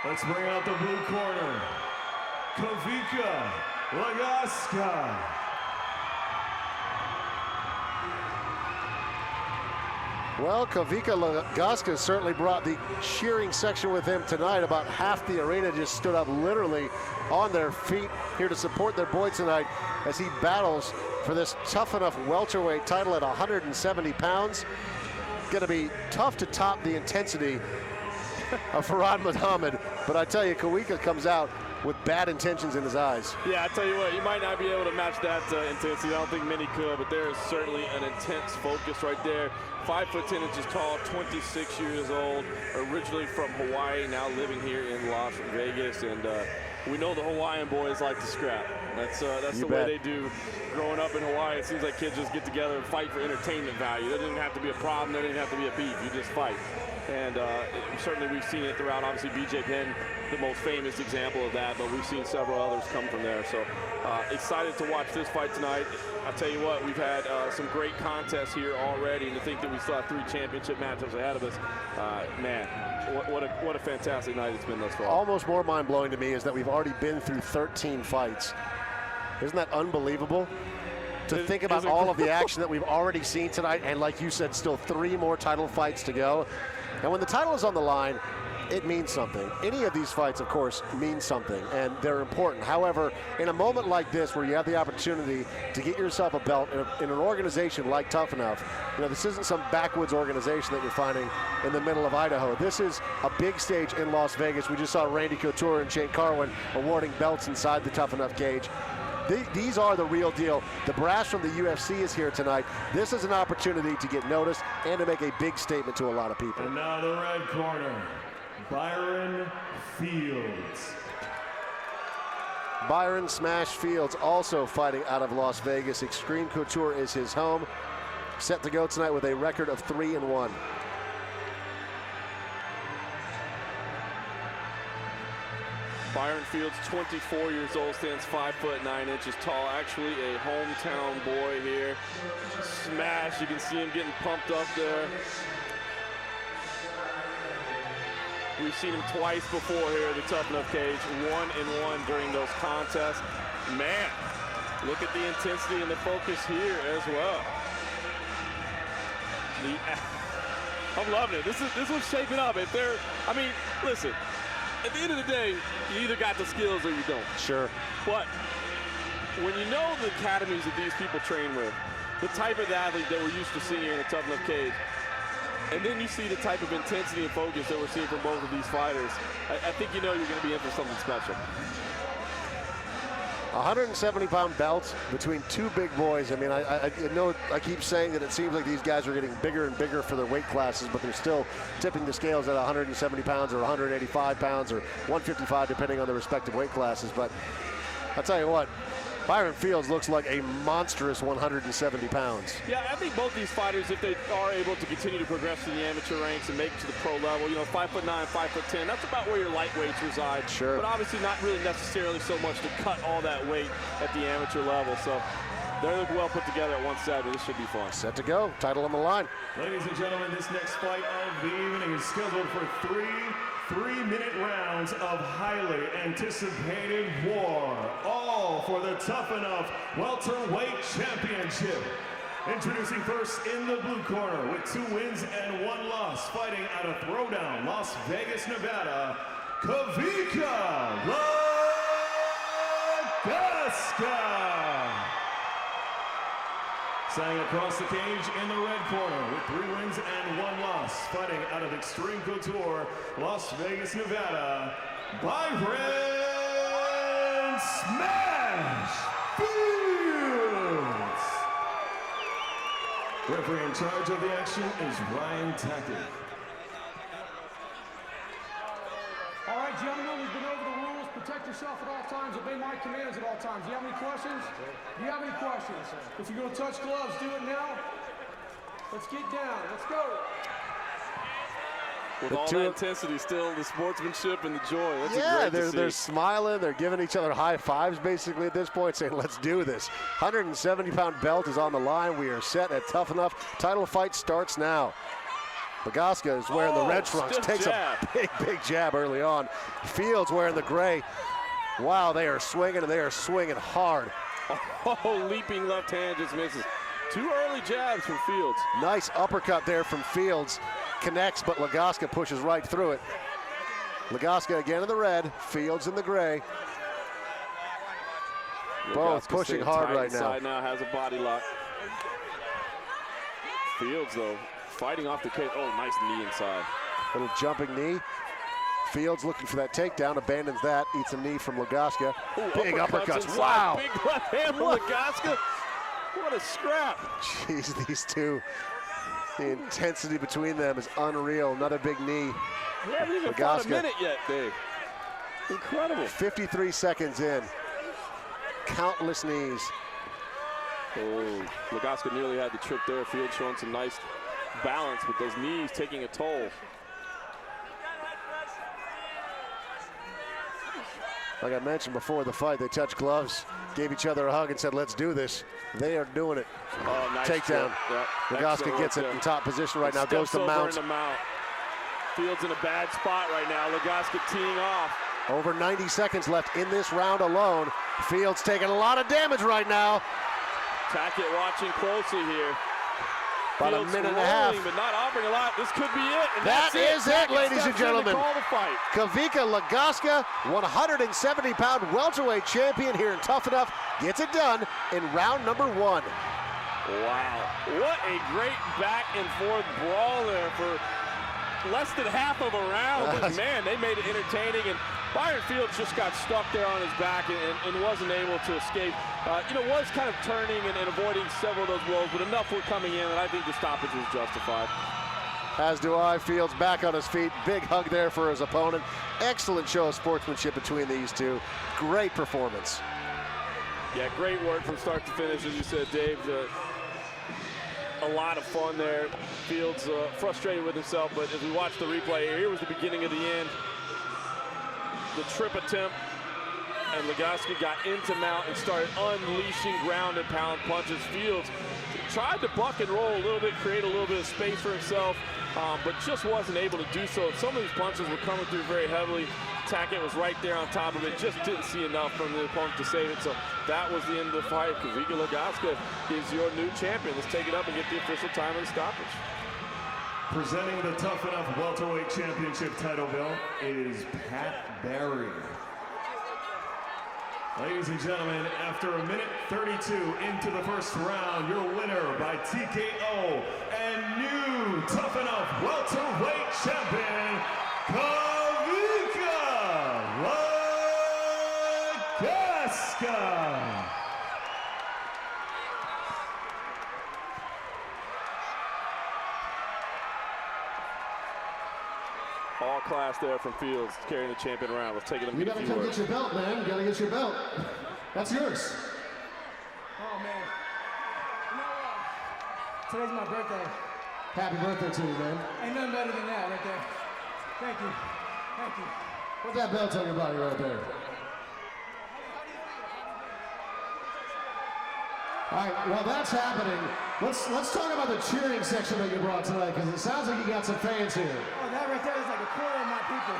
Let's bring out the blue corner, Kawika Lagasca. Well, Kawika Lagasca certainly brought the cheering section with him tonight. About half the arena just stood up literally on their feet here to support their boy tonight as he battles for this Tuff-N-Uff welterweight title at 170 pounds. Going to be tough to top the intensity of Farhad Muhammad, but I tell you, Kawika comes out with bad intentions in his eyes. Yeah, I tell you what, you might not be able to match that intensity. I don't think many could, but there is certainly an intense focus right there. 5'10" inches tall, 26 years old, originally from Hawaii, now living here in Las Vegas, and we know the Hawaiian boys like to scrap. That's the way they do. Growing up in Hawaii, it seems like kids just get together and fight for entertainment value. There didn't have to be a problem, there didn't have to be a beef, you just fight. And certainly we've seen it throughout. Obviously, BJ Penn, the most famous example of that, but we've seen several others come from there. So excited to watch this fight tonight. I tell you what, we've had some great contests here already, and to think that we still have 3 championship matchups ahead of us, man, what a fantastic night it's been thus far. Almost more mind-blowing to me is that we've already been through 13 fights. Isn't that unbelievable? To think about all of the action that we've already seen tonight, and like you said, still 3 more title fights to go. And when the title is on the line, it means something. Any of these fights, of course, means something, and they're important. However, in a moment like this, where you have the opportunity to get yourself a belt in an organization like Tuff-N-Uff, you know, this isn't some backwoods organization that you're finding in the middle of Idaho. This is a big stage in Las Vegas. We just saw Randy Couture and Shane Carwin awarding belts inside the Tuff-N-Uff cage. These are the real deal. The brass from the UFC is here tonight. This is an opportunity to get noticed and to make a big statement to a lot of people. And now the red corner, Byron Fields. Byron Smash Fields also fighting out of Las Vegas. Extreme Couture is his home. Set to go tonight with a record of 3-1. Byron Fields, 24 years old, stands 5'9" tall. Actually a hometown boy here. Smash, you can see him getting pumped up there. We've seen him twice before here at the Tuff-N-Uff cage, 1-1 during those contests. Man, look at the intensity and the focus here as well. I'm loving it. This one's shaping up. I mean, listen. At the end of the day, you either got the skills or you don't. Sure. But when you know the academies that these people train with, the type of athlete that we're used to seeing in a Tuff-N-Uff cage, and then you see the type of intensity and focus that we're seeing from both of these fighters, I think you know you're going to be in for something special. 170-pound belts between 2 big boys. I mean, I know I keep saying that it seems like these guys are getting bigger and bigger for their weight classes, but they're still tipping the scales at 170 pounds or 185 pounds or 155, depending on the respective weight classes. But I'll tell you what, Byron Fields looks like a monstrous 170 pounds. Yeah, I think both these fighters, if they are able to continue to progress in the amateur ranks and make it to the pro level, you know, 5'9", 5'10", that's about where your lightweights reside. Sure. But obviously not really necessarily so much to cut all that weight at the amateur level. So they're well put together at 170. This should be fun. Set to go. Title on the line. Ladies and gentlemen, this next fight of the evening is scheduled for 3-minute rounds of highly anticipated war, all for the Tuff-N-Uff Welterweight Championship. Introducing first in the blue corner with 2 wins and 1 loss, fighting out of Throwdown, Las Vegas, Nevada, Kawika Lagasca. Standing across the cage in the red corner with 3 wins and 1 loss, fighting out of Extreme Couture, Las Vegas, Nevada, Byron Smash Fields. Referee in charge of the action is Ryan Tackett. All right, gentlemen, we've been over the rules. Protect yourself at all times. Obey my commands at all times. Do you have any questions? Do you have any questions? If you're going to touch gloves, do it now. Let's get down. Let's go. With all that intensity, still the sportsmanship and the joy. That's yeah, great to see. They're smiling. They're giving each other high fives basically at this point, saying, let's do this. 170-pound belt is on the line. We are set at Tuff-N-Uff. Title fight starts now. Lagasca is wearing the red trunks, takes a big jab early on. Fields wearing the gray. Wow, they are swinging, and they are swinging hard. Oh, leaping left hand just misses. 2 early jabs from Fields. Nice uppercut there from Fields. Connects, but Lagasca pushes right through it. Lagasca again in the red, Fields in the gray. Both pushing hard right now. Inside now has a body lock. Fields, though, fighting off the cage. Oh, nice knee inside. Little jumping knee. Fields looking for that takedown, abandons that, eats a knee from Lagasca. Big uppercuts, inside. wow. Big left hand from Lagasca. What a scrap. Jeez, these two, the intensity between them is unreal. Another big knee. We haven't even fought a minute yet, Dave. Incredible. 53 seconds in. Countless knees. Oh, Lagasca nearly had the trip there. Fields showing some nice balance, but those knees taking a toll. Like I mentioned before the fight, they touched gloves, gave each other a hug and said, let's do this. They are doing it. Oh, nice takedown. Yep. Lagasca gets it in top position right now, goes to mount. Fields in a bad spot right now. Lagasca teeing off. Over 90 seconds left in this round alone. Fields taking a lot of damage right now. Tackett watching closely here. About Fields a minute and a half. But not offering a lot. This could be it. And that is it, ladies and gentlemen. Call the fight. Kawika Lagasca, 170-pound welterweight champion here in Tuff-N-Uff, gets it done in round number 1. Wow. What a great back and forth brawl there for less than half of a round. But man, they made it entertaining. And Byron Fields just got stuck there on his back and wasn't able to escape. Was kind of turning and avoiding several of those blows, but enough were coming in, and I think the stoppage was justified. As do I. Fields back on his feet. Big hug there for his opponent. Excellent show of sportsmanship between these two. Great performance. Yeah, great work from start to finish, as you said, Dave. A lot of fun there. Fields frustrated with himself, but as we watch the replay, here was the beginning of the end. The trip attempt, and Lagasca got into mount and started unleashing ground and pound punches. Fields tried to buck and roll a little bit, create a little bit of space for himself, but just wasn't able to do so. Some of these punches were coming through very heavily. Tackett was right there on top of it, just didn't see enough from the opponent to save it. So that was the end of the fight. Kawika Lagasca is your new champion. Let's take it up and get the official time of the stoppage. Presenting the Tuff-N-Uff welterweight championship title belt is Pat Barry. Ladies and gentlemen, after a minute 32 into the first round, your winner by TKO and new Tuff-N-Uff welterweight champion, Kawika Lagasca. All class there from Fields, carrying the champion around. Let's take it. You gotta come get your belt, man. You gotta get your belt. That's yours. Oh, man. You know what? Today's my birthday. Happy birthday to you, man. Ain't nothing better than that right there. Thank you. Thank you. Put that belt on your body right there. All right, while that's happening, let's talk about the cheering section that you brought tonight, because it sounds like you got some fans here. Oh, that right there is like a quarter of my people.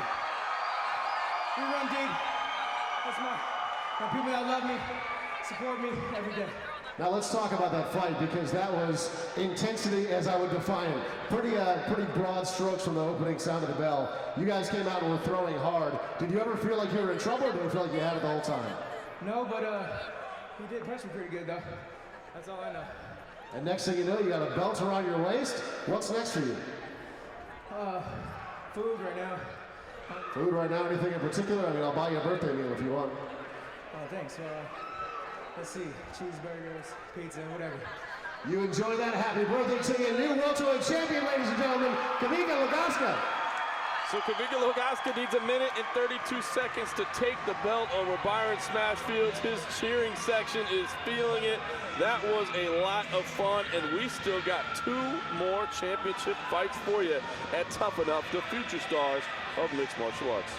We run deep. That's my people that love me, support me every day. Now let's talk about that fight, because that was intensity as I would define it. Pretty broad strokes from the opening sound of the bell. You guys came out and were throwing hard. Did you ever feel like you were in trouble, or did you feel like you had it the whole time? No, but he did punch me pretty good though. That's all I know. And next thing you know, you got a belt around your waist. What's next for you? Food right now. Food right now, anything in particular? I mean, I'll buy you a birthday meal if you want. Oh, thanks. Let's see, cheeseburgers, pizza, whatever. You enjoy that? Happy birthday to you, new welterweight champion, ladies and gentlemen, Kawika Lagasca. So Kawika Lagasca needs a minute and 32 seconds to take the belt over Byron Smash Fields. His cheering section is feeling it. That was a lot of fun, and we still got 2 more championship fights for you at Tuff-N-Uff, the future stars of mixed martial arts.